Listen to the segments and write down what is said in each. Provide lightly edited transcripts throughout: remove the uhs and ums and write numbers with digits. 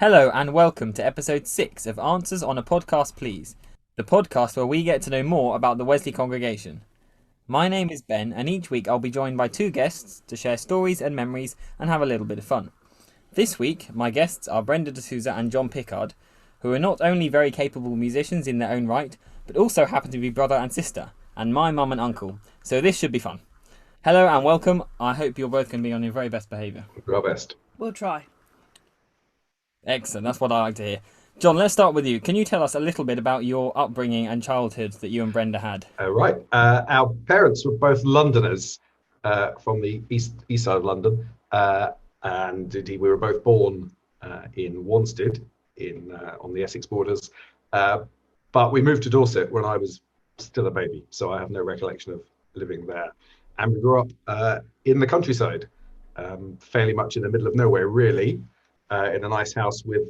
Hello and welcome to episode 6 of Answers on a Podcast Please, the podcast where we get to know more about the Wesley congregation. My name is Ben and each week I'll be joined by two guests to share stories and memories and have a little bit of fun. This week, my guests are Brenda Souza and John Pickard, who are not only very capable musicians in their own right, but also happen to be brother and sister, and my mum and uncle, so this should be fun. Hello and welcome. I hope you're both going to be on your very best behaviour. Do our best. We'll try. Excellent, that's what I like to hear. John, let's start with you. Can you tell us a little bit about your upbringing and childhood that you and Brenda had? Right. Our parents were both Londoners from the east side of London, and indeed we were both born in Wanstead, on the Essex borders. But we moved to Dorset when I was still a baby, so I have no recollection of living there. And we grew up in the countryside, fairly much in the middle of nowhere, really, in a nice house with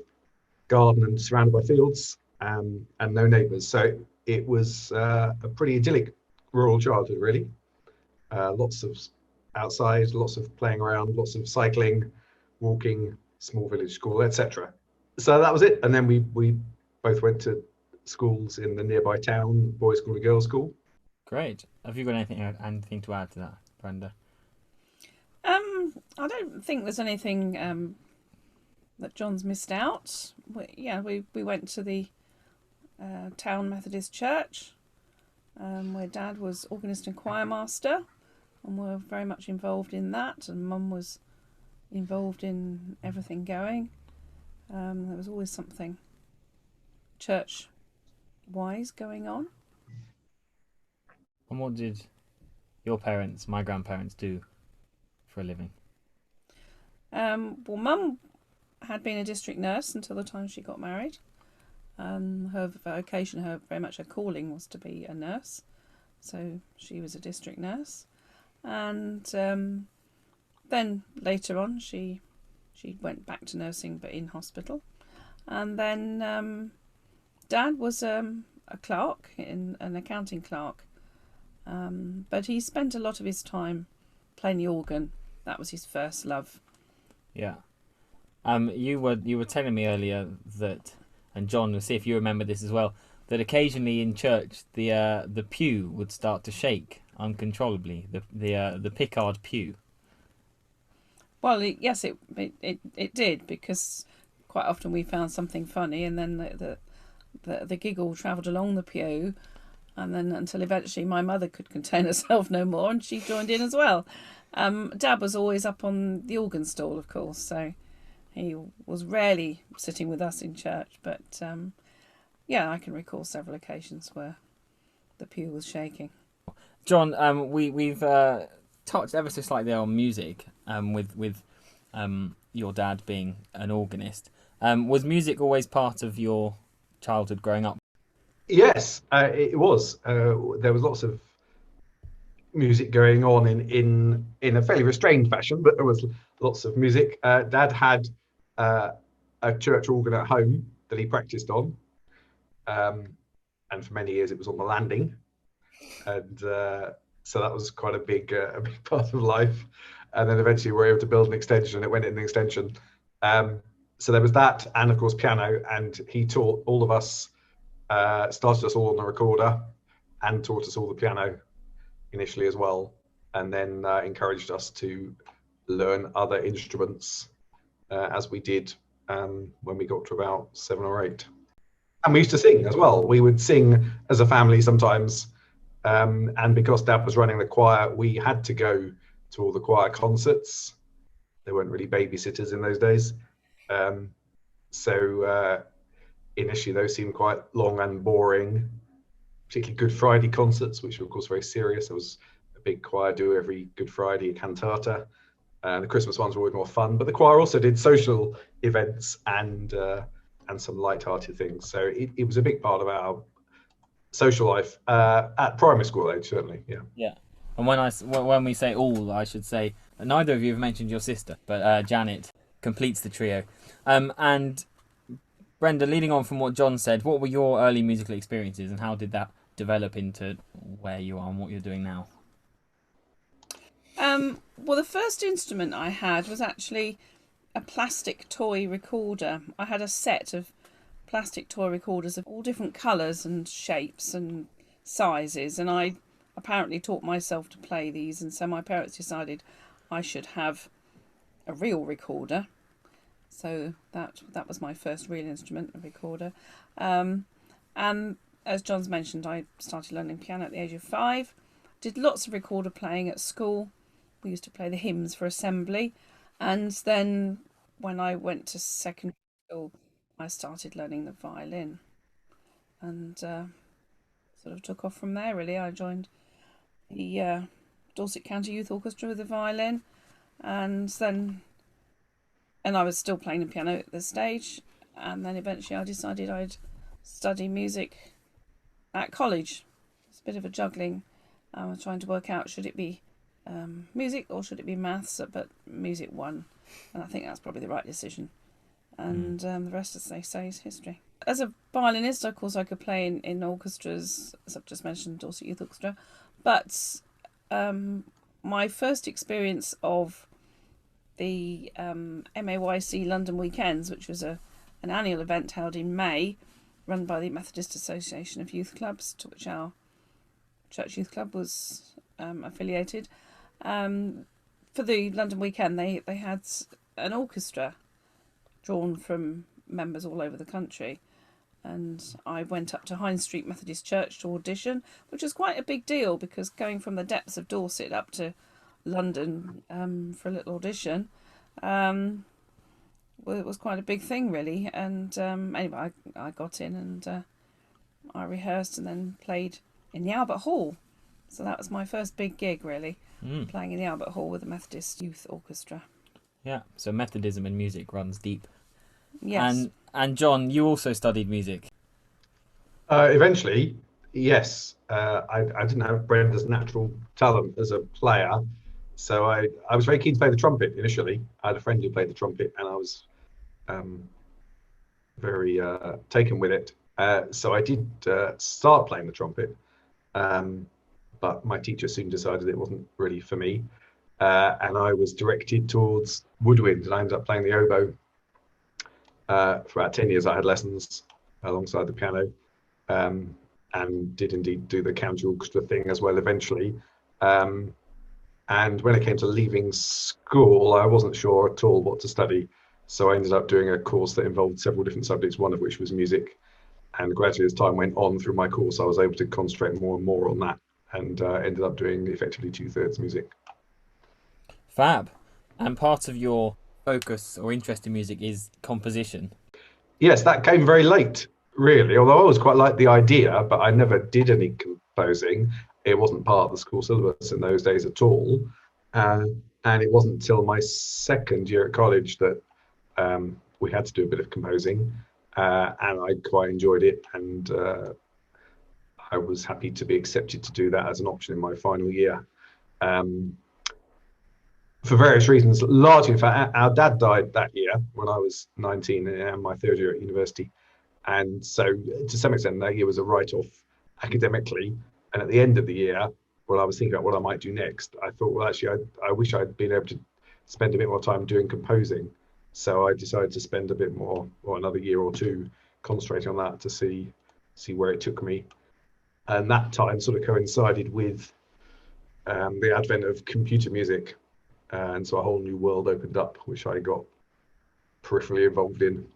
garden and surrounded by fields and no neighbours. So it was a pretty idyllic rural childhood, really. Lots of outside, lots of playing around, lots of cycling, walking, small village school, etc. So that was it. And then we both went to schools in the nearby town, boys' school and girls' school. Great. Have you got anything to add to that, Brenda? I don't think there's anything that John's missed out. We went to the town Methodist church, where Dad was organist and choir master, and we're very much involved in that, and Mum was involved in everything going. There was always something church-wise going on. And what did your parents, my grandparents, do for a living? Well, Mum had been a district nurse until the time she got married. Her vocation, very much her calling was to be a nurse. So she was a district nurse. And then later on she went back to nursing but in hospital. And then Dad was a clerk, an accounting clerk. But he spent a lot of his time playing the organ. That was his first love. Yeah. You were telling me earlier that, and John, we'll see if you remember this as well, that occasionally in church the pew would start to shake uncontrollably. The Pickard pew. Well, yes, it did, because quite often we found something funny, and then the giggle travelled along the pew. And then until eventually my mother could contain herself no more and she joined in as well. Dad was always up on the organ stall, of course, so he was rarely sitting with us in church. But I can recall several occasions where the pew was shaking. John, we've touched ever so slightly on music, with your dad being an organist. Was music always part of your childhood growing up? Yes, it was. There was lots of music going on in a fairly restrained fashion, but there was lots of music. Dad had a church organ at home that he practiced on, and for many years it was on the landing, and so that was quite a big part of life. And then eventually we were able to build an extension. It went in the extension. So there was that, and of course piano. And he taught all of us. Started us all on the recorder and taught us all the piano initially as well, and then encouraged us to learn other instruments as we did when we got to about 7 or 8. And we used to sing as well. We would sing as a family sometimes, and because Dad was running the choir, we had to go to all the choir concerts. There weren't really babysitters in those days, so initially those seemed quite long and boring, particularly Good Friday concerts, which were of course very serious. There was a big choir do every Good Friday, a cantata. The Christmas ones were always more fun, but the choir also did social events and some light-hearted things. So it was a big part of our social life at primary school age, certainly. Yeah. Yeah. And when we say all, I should say neither of you have mentioned your sister, but Janet completes the trio. And Brenda, leading on from what John said, what were your early musical experiences and how did that develop into where you are and what you're doing now? Well, the first instrument I had was actually a plastic toy recorder. I had a set of plastic toy recorders of all different colours and shapes and sizes, and I apparently taught myself to play these, and so my parents decided I should have a real recorder. So that was my first real instrument, a recorder. And as John's mentioned, I started learning piano at the age of 5. Did lots of recorder playing at school. We used to play the hymns for assembly. And then when I went to secondary school, I started learning the violin. And sort of took off from there, really. I joined the Dorset County Youth Orchestra with the violin. And I was still playing the piano at this stage. And then eventually I decided I'd study music at college. It's a bit of a juggling. I was trying to work out, should it be music or should it be maths? But music won, and I think that's probably the right decision. And the rest, as they say, is history. As a violinist, of course, I could play in orchestras, as I've just mentioned, Dorset Youth Orchestra. But my first experience of the MAYC London Weekends, which was an annual event held in May, run by the Methodist Association of Youth Clubs, to which our Church Youth Club was affiliated. For the London Weekend, they had an orchestra drawn from members all over the country. And I went up to Hine Street Methodist Church to audition, which was quite a big deal because going from the depths of Dorset up to London for a little audition it was quite a big thing, really. And anyway, I got in and I rehearsed and then played in the Albert Hall. So that was my first big gig, really, playing in the Albert Hall with the Methodist Youth Orchestra. Yeah, so Methodism and music runs deep. Yes. And John, you also studied music. Eventually, yes. I didn't have Brenda's natural talent as a player, so I was very keen to play the trumpet initially. I had a friend who played the trumpet, and I was very taken with it. So I did start playing the trumpet, but my teacher soon decided it wasn't really for me, and I was directed towards woodwind, and I ended up playing the oboe. For about 10 years I had lessons alongside the piano, and did indeed do the county orchestra thing as well eventually. And when it came to leaving school, I wasn't sure at all what to study. So I ended up doing a course that involved several different subjects, one of which was music. And gradually as time went on through my course, I was able to concentrate more and more on that, and ended up doing effectively 2/3 music. Fab. And part of your focus or interest in music is composition. Yes, that came very late, really, although I always quite liked the idea, but I never did any composing. It wasn't part of the school syllabus in those days at all. And it wasn't until my second year at college that we had to do a bit of composing, and I quite enjoyed it, and I was happy to be accepted to do that as an option in my final year. For various reasons, largely in fact, our dad died that year when I was 19 and my third year at university. And so to some extent, that year was a write-off academically. And at the end of the year, when I was thinking about what I might do next, I thought, well, actually, I wish I'd been able to spend a bit more time doing composing. So I decided to spend a bit more, or another year or two, concentrating on that to see where it took me. And that time sort of coincided with the advent of computer music. And so a whole new world opened up, which I got peripherally involved in.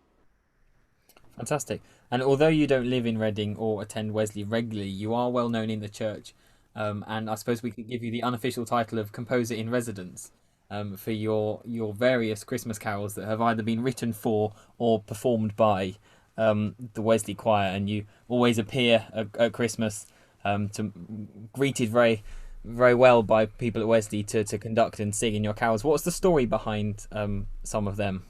Fantastic. And although you don't live in Reading or attend Wesley regularly, you are well known in the church. And I suppose we could give you the unofficial title of Composer in Residence for your various Christmas carols that have either been written for or performed by the Wesley Choir. And you always appear at Christmas greeted very well by people at Wesley to conduct and sing in your carols. What's the story behind some of them?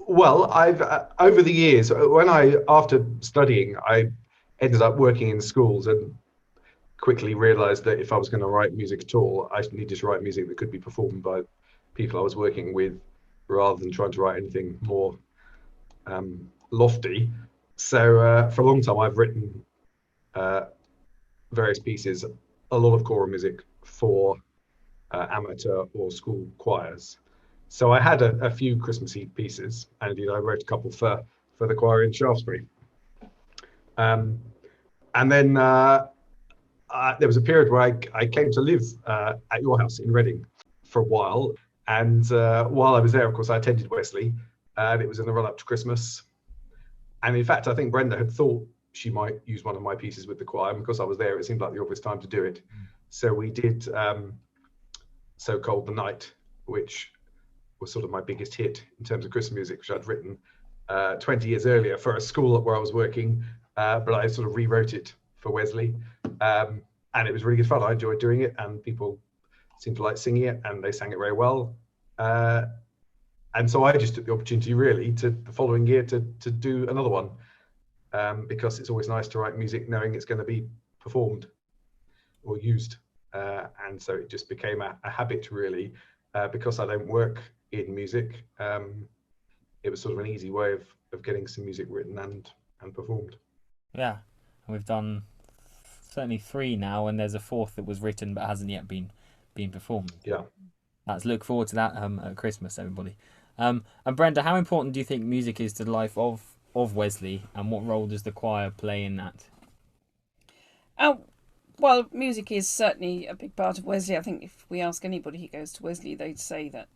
Well, I've over the years, after studying, I ended up working in schools and quickly realized that if I was going to write music at all, I needed to write music that could be performed by people I was working with, rather than trying to write anything more lofty. So for a long time, I've written various pieces, a lot of choral music for amateur or school choirs. So I had a few Christmassy pieces, and I wrote a couple for the choir in Shaftesbury. And then there was a period where I came to live at your house in Reading for a while. And while I was there, of course, I attended Wesley, and it was in the run up to Christmas. And in fact, I think Brenda had thought she might use one of my pieces with the choir. And because I was there, it seemed like the obvious time to do it. So we did So Cold the Night, which was sort of my biggest hit in terms of Christmas music, which I'd written 20 years earlier for a school where I was working, but I sort of rewrote it for Wesley. And it was really good fun. I enjoyed doing it, and people seemed to like singing it, and they sang it very well. And so I just took the opportunity really the following year to do another one, because it's always nice to write music knowing it's going to be performed or used. And so it just became a habit really, because I don't work in music. It was sort of an easy way of getting some music written and performed. Yeah, and we've done certainly 3 now, and there's a 4th that was written but hasn't yet been performed. Yeah. Let's look forward to that at Christmas, everybody. And Brenda, how important do you think music is to the life of Wesley, and what role does the choir play in that? Well, music is certainly a big part of Wesley. I think if we ask anybody who goes to Wesley, they'd say that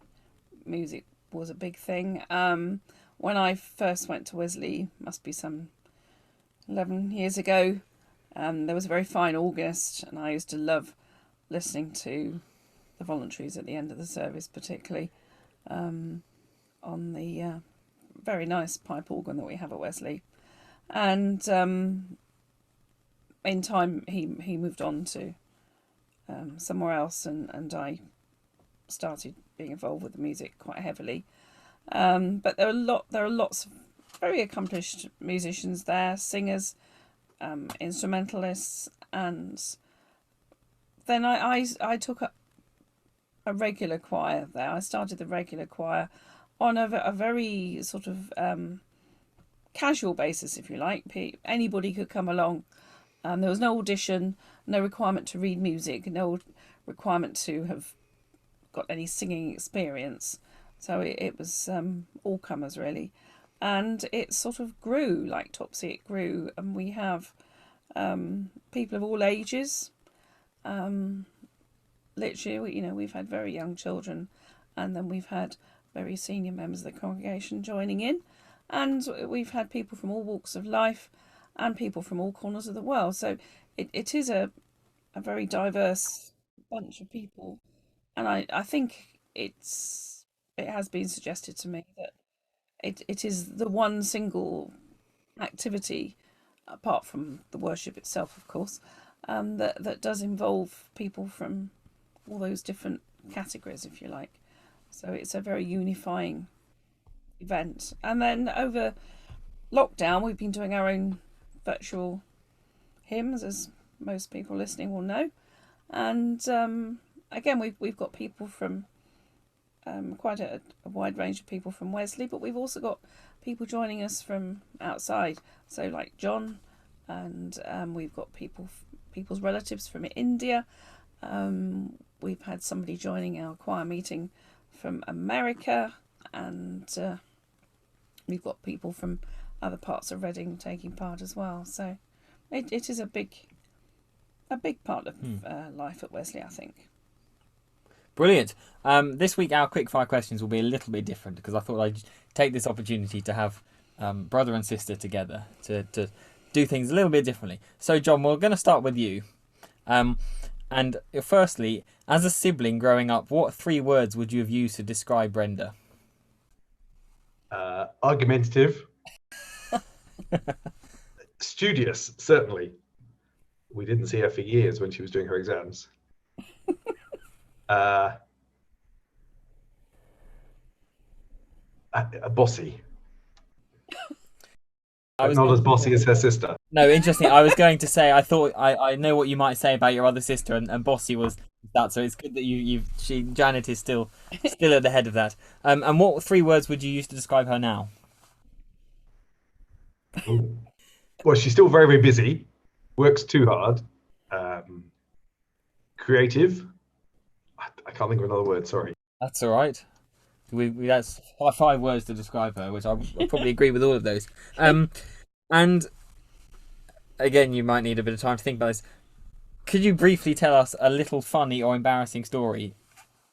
music was a big thing. When I first went to Wesley, must be some 11 years ago, there was a very fine organist, and I used to love listening to the voluntaries at the end of the service, particularly on the very nice pipe organ that we have at Wesley. And in time, he moved on to somewhere else, and I started being involved with the music quite heavily. But there are lots of very accomplished musicians there, singers, instrumentalists, and then I took up a regular choir there. I started the regular choir on a very sort of casual basis, if you like. Anybody could come along. There was no audition, no requirement to read music, no requirement to have got any singing experience. So it was all comers really. And it sort of grew like Topsy, it grew. And we have people of all ages. Literally, we've had very young children, and then we've had very senior members of the congregation joining in. And we've had people from all walks of life and people from all corners of the world. So it is a very diverse bunch of people. And I think it has been suggested to me that it is the one single activity, apart from the worship itself, of course, that does involve people from all those different categories, if you like. So it's a very unifying event. And then over lockdown, we've been doing our own virtual hymns, as most people listening will know. And again, we've got people from quite a wide range of people from Wesley, but we've also got people joining us from outside. So like John, and we've got people's relatives from India. We've had somebody joining our choir meeting from America, and we've got people from other parts of Reading taking part as well. So it is a big part of life at Wesley, I think. Brilliant. This week our quickfire questions will be a little bit different, because I thought I'd take this opportunity to have brother and sister together to do things a little bit differently. So John, we're going to start with you. And firstly, as a sibling growing up, what 3 words would you have used to describe Brenda? Argumentative. Studious, certainly. We didn't see her for years when she was doing her exams. Bossy. Not as bossy as her sister. No, interesting. I was going to say, I thought I know what you might say about your other sister, and bossy was that. So it's good that Janet is still at the head of that. And what 3 words would you use to describe her now? Ooh. Well, she's still very, very busy. Works too hard. Creative. I can't think of another word. Sorry. That's all right. That's 5 words to describe her, which I'll probably agree with all of those. And again, you might need a bit of time to think about this. Could you briefly tell us a little funny or embarrassing story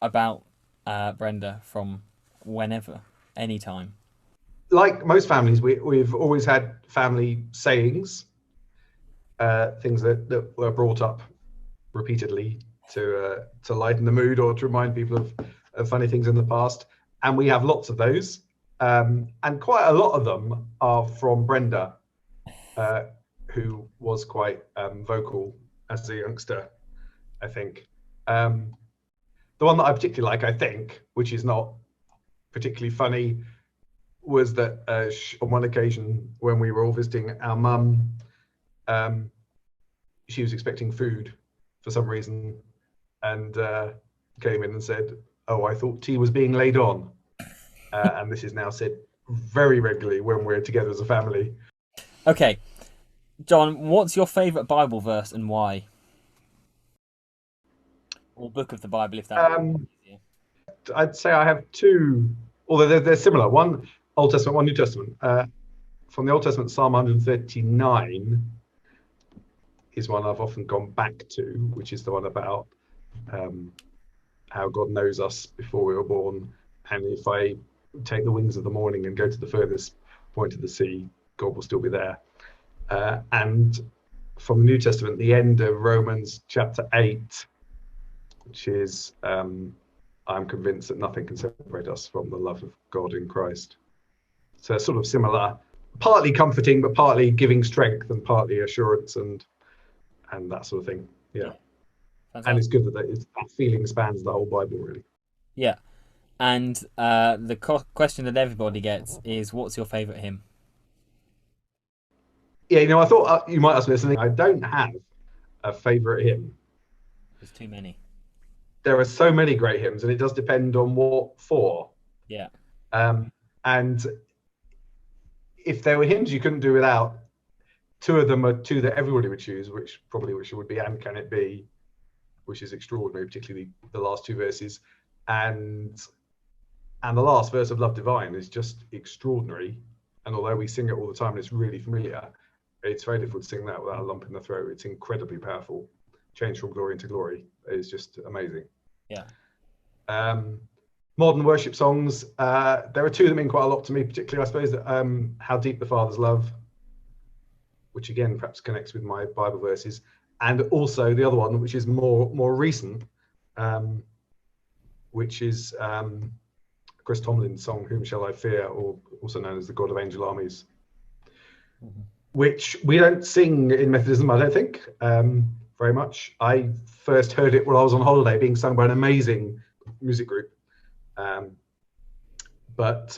about Brenda from whenever, anytime? Like most families, we've always had family sayings, things that were brought up repeatedly to lighten the mood or to remind people of funny things in the past. And we have lots of those. And quite a lot of them are from Brenda, who was quite vocal as a youngster, I think. The one that I particularly like, I think, which is not particularly funny, was that on one occasion when we were all visiting our mum, she was expecting food for some reason and came in and said, "Oh, I thought tea was being laid on." And this is now said very regularly when we're together as a family. Okay, John, what's your favourite Bible verse and why? Or book of the Bible, if that would be easier. I'd say I have two, although they're similar. One Old Testament, one New Testament. From the Old Testament, Psalm 139 is one I've often gone back to, which is the one about how God knows us before we were born. And if I take the wings of the morning and go to the furthest point of the sea, God will still be there. And from the New Testament, the end of Romans chapter 8, which is, I'm convinced that nothing can separate us from the love of God in Christ. So sort of similar, partly comforting, but partly giving strength and partly assurance and that sort of thing. Yeah. And it's good that feeling spans the whole Bible, really. Yeah. And the question that everybody gets is, what's your favourite hymn? Yeah, I thought you might ask me something. I don't have a favourite hymn. There's too many. There are so many great hymns, and it does depend on what for. Yeah. And if there were hymns you couldn't do without, two of them are two that everybody would choose, which would be "And Can It Be," which is extraordinary, particularly the last two verses, and the last verse of "Love Divine" is just extraordinary. And although we sing it all the time and it's really familiar, it's very difficult to sing that without a lump in the throat. It's incredibly powerful. "Change from Glory into Glory" is just amazing. Yeah. Modern worship songs, there are two that mean quite a lot to me, particularly, I suppose, "How Deep the Father's Love," which again perhaps connects with my Bible verses, and also the other one, which is more recent, which is Chris Tomlin's song "Whom Shall I Fear," or also known as "The God of Angel Armies," which we don't sing in Methodism, I don't think, very much. I first heard it when I was on holiday, being sung by an amazing music group. But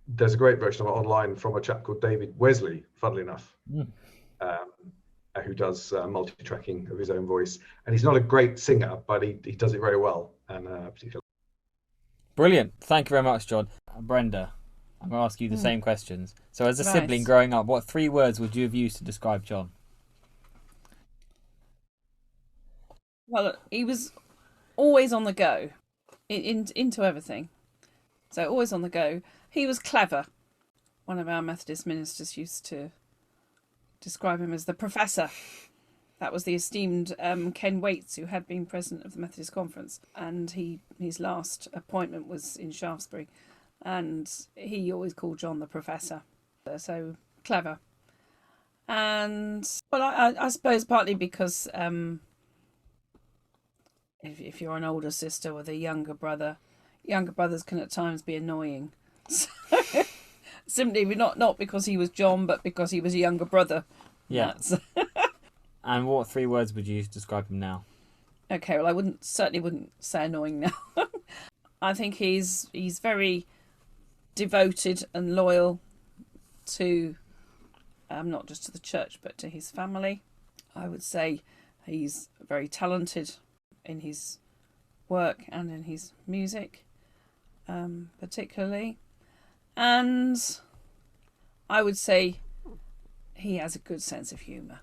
there's a great version of it online from a chap called David Wesley, funnily enough, who does multi-tracking of his own voice. And he's not a great singer, but he does it very well. And particularly. Brilliant. Thank you very much, John. Brenda, I'm going to ask you the same questions. So as a sibling growing up, what 3 words would you have used to describe John? Well, he was always on the go, into everything. So always on the go. He was clever. One of our Methodist ministers used to describe him as the professor. That was the esteemed Ken Waits, who had been president of the Methodist Conference, and his last appointment was in Shaftesbury, and he always called John the professor. So clever. And well, I suppose partly because if you're an older sister with a younger brother, younger brothers can at times be annoying. So, simply not because he was John, but because he was a younger brother. Yeah. And what 3 words would you use to describe him now? Okay, well, I certainly wouldn't say annoying now. I think he's very devoted and loyal to not just to the church but to his family. I would say he's very talented in his work and in his music, particularly. And I would say he has a good sense of humour.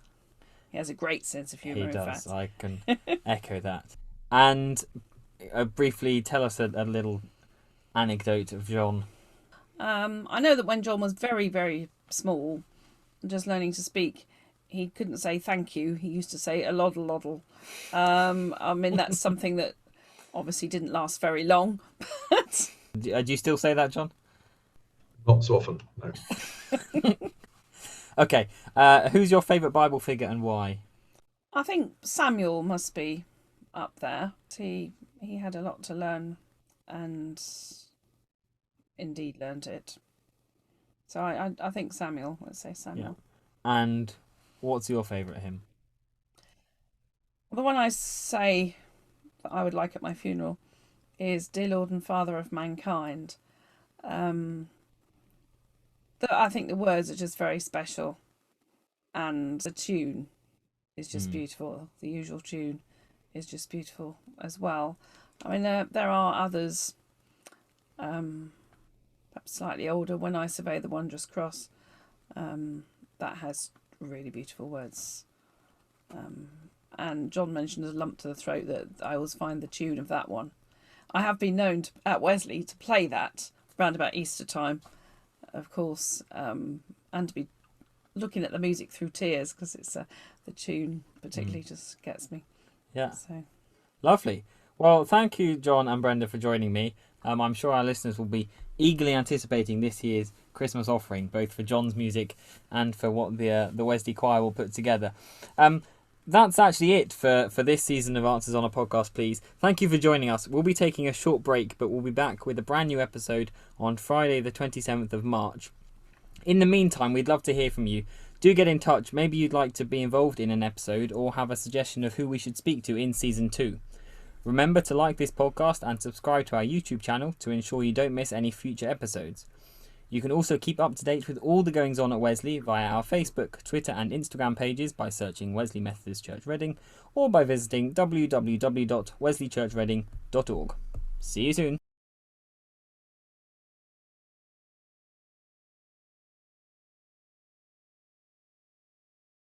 He has a great sense of humour, in fact. He does. I can echo that. And briefly tell us a little anecdote of John? I know that when John was very, very small, just learning to speak, he couldn't say thank you. He used to say a loddle loddle. I mean, that's something that obviously didn't last very long. But Do you still say that, John? Not so often, no. Okay. Who's your favourite Bible figure and why? I think Samuel must be up there. He had a lot to learn, and indeed learned it. So I think Samuel. Let's say Samuel. Yeah. And what's your favourite hymn? The one I say that I would like at my funeral is "Dear Lord and Father of Mankind." I think the words are just very special, and the tune is just beautiful. The usual tune is just beautiful as well. I mean, there are others, perhaps slightly older. "When I Survey the Wondrous Cross," that has really beautiful words. And John mentioned "A Lump to the Throat," that I always find the tune of that one. I have been known at Wesley to play that round about Easter time, of course, and to be looking at the music through tears, because it's the tune particularly just gets me. Yeah. So Lovely. Well, thank you, John and Brenda, for joining me. I'm sure our listeners will be eagerly anticipating this year's Christmas offering, both for John's music and for what the Wesley Choir will put together. That's actually it for this season of Answers on a Podcast, Please. Thank you for joining us. We'll be taking a short break, but we'll be back with a brand new episode on Friday the 27th of March. In the meantime, we'd love to hear from you. Do get in touch. Maybe you'd like to be involved in an episode or have a suggestion of who we should speak to in Season 2. Remember to like this podcast and subscribe to our YouTube channel to ensure you don't miss any future episodes. You can also keep up to date with all the goings on at Wesley via our Facebook, Twitter and Instagram pages by searching Wesley Methodist Church Reading or by visiting www.wesleychurchreading.org. See you soon.